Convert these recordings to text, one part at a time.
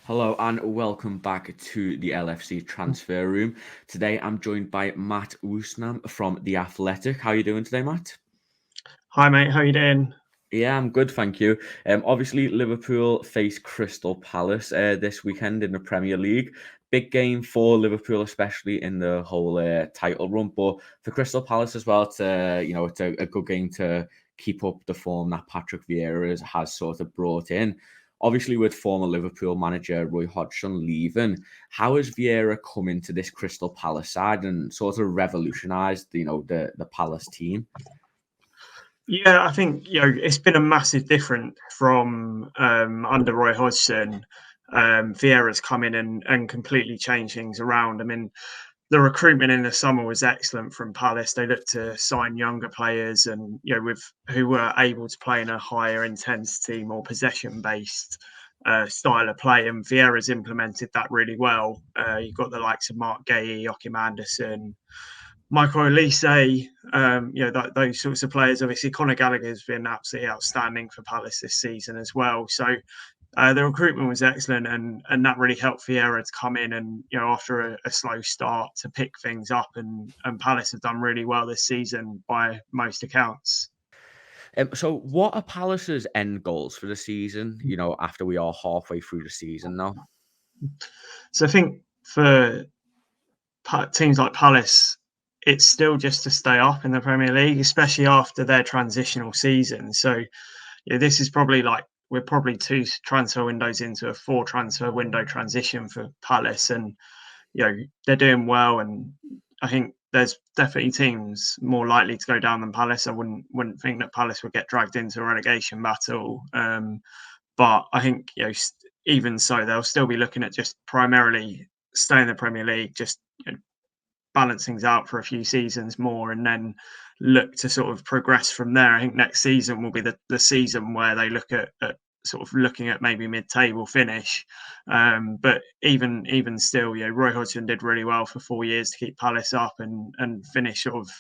Hello and welcome back to the LFC Transfer Room. Today I'm joined by Matt Woosnam from The Athletic. How are you doing today, Matt? Hi mate, how you doing? Yeah, I'm good, thank you. Obviously, Liverpool face Crystal Palace this weekend in the Premier League. Big game for Liverpool, especially in the whole title run, but for Crystal Palace as well. It's a good game to keep up the form that Patrick Vieira has sort of brought in. Obviously, with former Liverpool manager Roy Hodgson leaving, how has Vieira come into this Crystal Palace side and sort of revolutionised, the Palace team? Yeah, I think it's been a massive difference from under Roy Hodgson. Vieira's come in and completely changed things around. I mean, the recruitment in the summer was excellent from Palace. They looked to sign younger players and with who were able to play in a higher intensity, more possession based style of play. And Vieira's implemented that really well. You've got the likes of Mark Gay, Joachim Anderson, Michael Olise, those sorts of players. Obviously, Conor Gallagher has been absolutely outstanding for Palace this season as well. So the recruitment was excellent, and that really helped Vieira to come in and after a slow start to pick things up, and Palace have done really well this season by most accounts. So what are Palace's end goals for the season, after we are halfway through the season now? So I think for teams like Palace, it's still just to stay up in the Premier League, especially after their transitional season. So this is probably we're probably two transfer windows into a four transfer window transition for Palace, and they're doing well. And I think there's definitely teams more likely to go down than Palace. I wouldn't think that Palace would get dragged into a relegation battle. But I think even so, they'll still be looking at just primarily staying in the Premier League, just balance things out for a few seasons more, and then look to sort of progress from there. I think next season will be the season where they look at sort of looking at maybe mid-table finish. But even still, Roy Hodgson did really well for 4 years to keep Palace up and finish sort of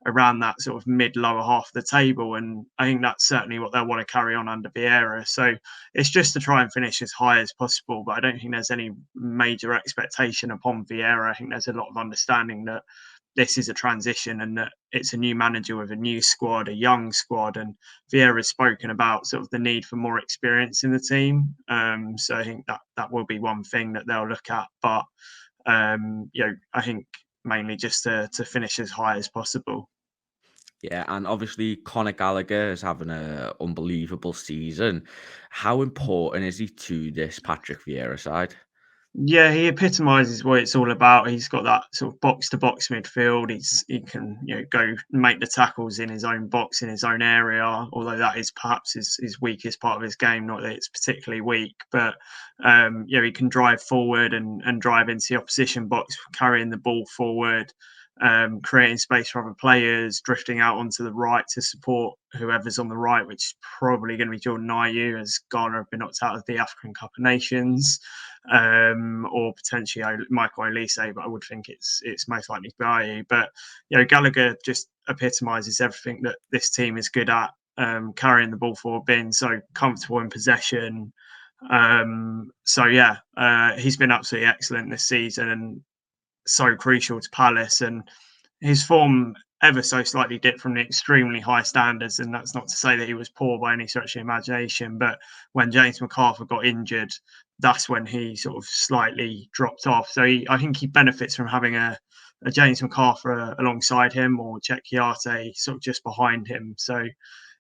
around that sort of mid-lower half of the table. And I think that's certainly what they'll want to carry on under Vieira. So it's just to try and finish as high as possible. But I don't think there's any major expectation upon Vieira. I think there's a lot of understanding that this is a transition and that it's a new manager with a new squad, a young squad. And Vieira has spoken about sort of the need for more experience in the team. So I think that will be one thing that they'll look at. But I think mainly just to finish as high as possible. Yeah, and obviously Conor Gallagher is having an unbelievable season. How important is he to this Patrick Vieira side? Yeah, he epitomises what it's all about. He's got that sort of box to box midfield. He can go make the tackles in his own box in his own area. Although that is perhaps his weakest part of his game. Not that it's particularly weak, but he can drive forward and drive into the opposition box, carrying the ball forward, creating space for other players, drifting out onto the right to support whoever's on the right, which is probably going to be Jordan Ayew, as Ghana have been knocked out of the African Cup of Nations, or potentially Michael Olise, but I would think it's most likely to be Ayew. But Gallagher just epitomises everything that this team is good at, carrying the ball forward, being so comfortable in possession. He's been absolutely excellent this season and so crucial to Palace, and his form ever so slightly dipped from the extremely high standards. And that's not to say that he was poor by any stretch of imagination, but when James McArthur got injured, that's when he sort of slightly dropped off. So I think he benefits from having a James McArthur alongside him, or Chekiate sort of just behind him. So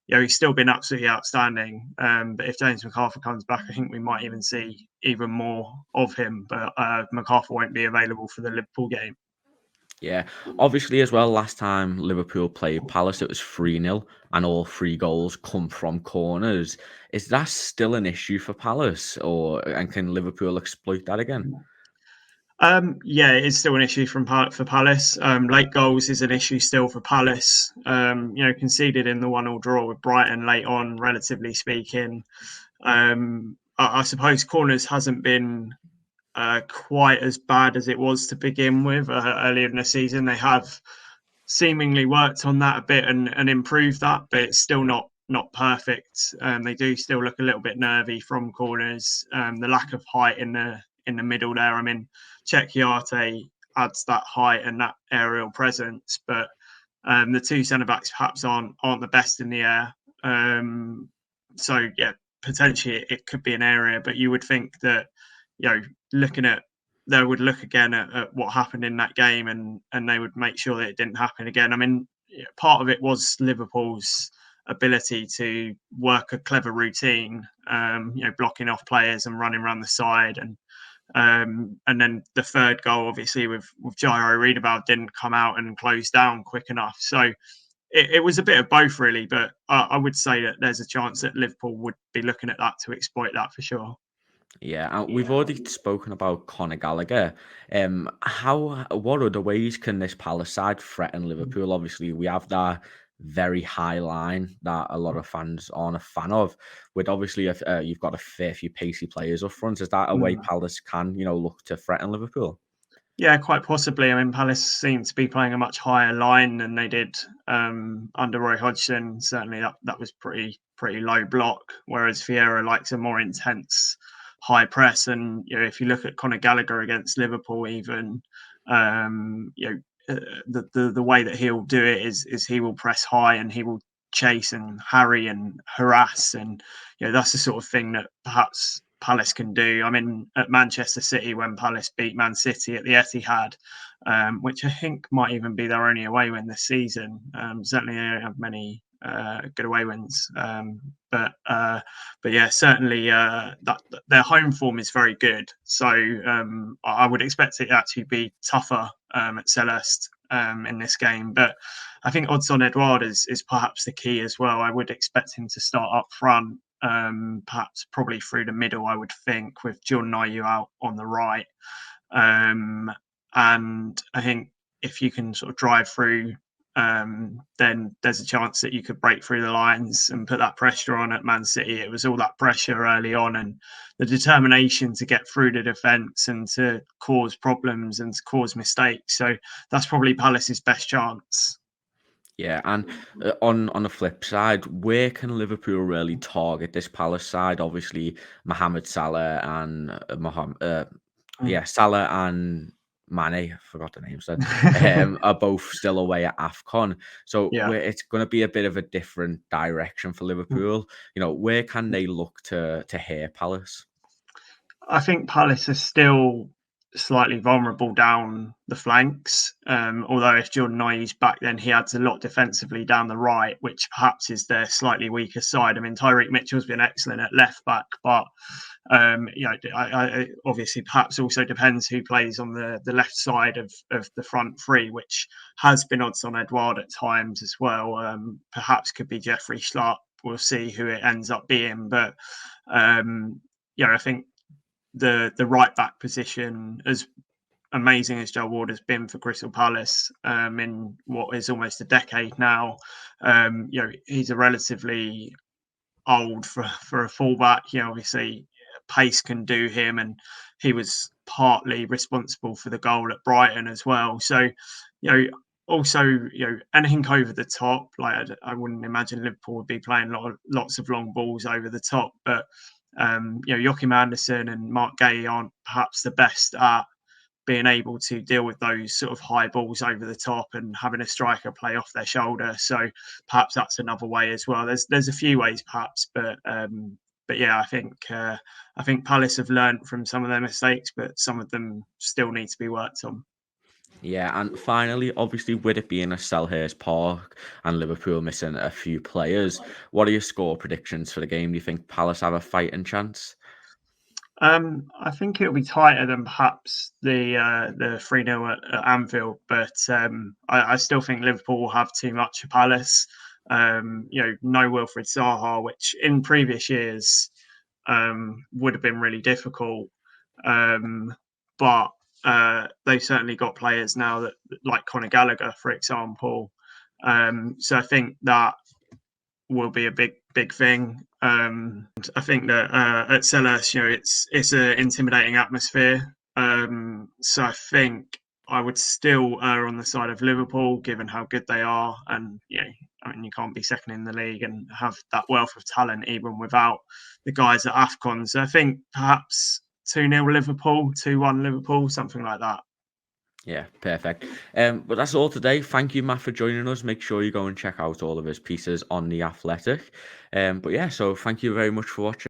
he's still been absolutely outstanding. But if James McArthur comes back, I think we might even see even more of him. But McArthur won't be available for the Liverpool game. Yeah, obviously as well, last time Liverpool played Palace, it was 3-0, and all three goals come from corners. Is that still an issue for Palace, and can Liverpool exploit that again? Yeah, it is still an issue for Palace. Late goals is an issue still for Palace. Conceded in the 1-1 draw with Brighton late on, relatively speaking. I suppose corners hasn't been quite as bad as it was to begin with earlier in the season. They have seemingly worked on that a bit and improved that, but it's still not not perfect. They do still look a little bit nervy from corners. The lack of height in the middle there. I mean, Chekiate adds that height and that aerial presence, but the two centre backs perhaps aren't the best in the air. So yeah, potentially it could be an area, but you would think that, they would look again at what happened in that game, and they would make sure that it didn't happen again. I mean, part of it was Liverpool's ability to work a clever routine, blocking off players and running around the side, and then the third goal, obviously with Jairo Riedewald, didn't come out and close down quick enough. So it was a bit of both, really. But I would say that there's a chance that Liverpool would be looking at that to exploit that for sure. Yeah, and we've already spoken about Conor Gallagher. What other ways can this Palace side threaten Liverpool? Obviously, we have that very high line that a lot of fans aren't a fan of. With obviously, if you've got a fair few pacey players up front, is that a way Palace can, look to threaten Liverpool? Yeah, quite possibly. I mean, Palace seem to be playing a much higher line than they did under Roy Hodgson. Certainly, that was pretty low block. Whereas Vieira likes a more intense high press. And if you look at Conor Gallagher against Liverpool, even the way that he'll do it is he will press high and he will chase and harry and harass, and that's the sort of thing that perhaps Palace can do. I mean, at Manchester City, when Palace beat Man City at the Etihad, which I think might even be their only away win this season. Certainly, they don't have many good away wins, but yeah, certainly that their home form is very good. So I would expect it to be tougher at Selhurst in this game. But I think Odsonne Edouard is perhaps the key as well. I would expect him to start up front. Perhaps probably through the middle, I would think, with John Nayu out on the right. And I think if you can sort of drive through, then there's a chance that you could break through the lines and put that pressure on at Man City. It was all that pressure early on and the determination to get through the defence and to cause problems and to cause mistakes. So that's probably Palace's best chance. Yeah, and on the flip side, where can Liverpool really target this Palace side? Obviously, Mohamed Salah and Salah and Mane, I forgot the names then, are both still away at AFCON. So it's going to be a bit of a different direction for Liverpool. Where can they look to hit Palace? I think Palace is still slightly vulnerable down the flanks. Although if Jordan Ayew's back, then he adds a lot defensively down the right, which perhaps is their slightly weaker side. I mean, Tyreek Mitchell's been excellent at left back, but I obviously perhaps also depends who plays on the left side of the front three, which has been Odsonne Edouard at times as well. Perhaps could be Jeffrey Schlupp. We'll see who it ends up being, but I think the right back position, as amazing as Joe Ward has been for Crystal Palace in what is almost a decade now, he's a relatively old for a fullback. Obviously pace can do him, and he was partly responsible for the goal at Brighton as well. So also anything over the top, like I wouldn't imagine Liverpool would be playing lots of long balls over the top, but Joachim Andersen and Mark Gay aren't perhaps the best at being able to deal with those sort of high balls over the top and having a striker play off their shoulder. So perhaps that's another way as well. There's a few ways perhaps, but yeah, I think Palace have learned from some of their mistakes, but some of them still need to be worked on. Yeah, and finally, obviously, with it being a Selhurst Park and Liverpool missing a few players, what are your score predictions for the game? Do you think Palace have a fighting chance? I think it'll be tighter than perhaps the 3-0 at Anfield, but I still think Liverpool will have too much of Palace. No Wilfried Zaha, which in previous years would have been really difficult, but they've certainly got players now that like Conor Gallagher, for example. So I think that will be a big thing. I think that at Selhurst, it's an intimidating atmosphere. So I think I would still err on the side of Liverpool, given how good they are, and I mean, you can't be second in the league and have that wealth of talent even without the guys at AFCON. So I think perhaps 2-0 Liverpool, 2-1 Liverpool, something like that. Yeah, perfect. But that's all today. Thank you, Matt, for joining us. Make sure you go and check out all of his pieces on The Athletic. But yeah, so thank you very much for watching.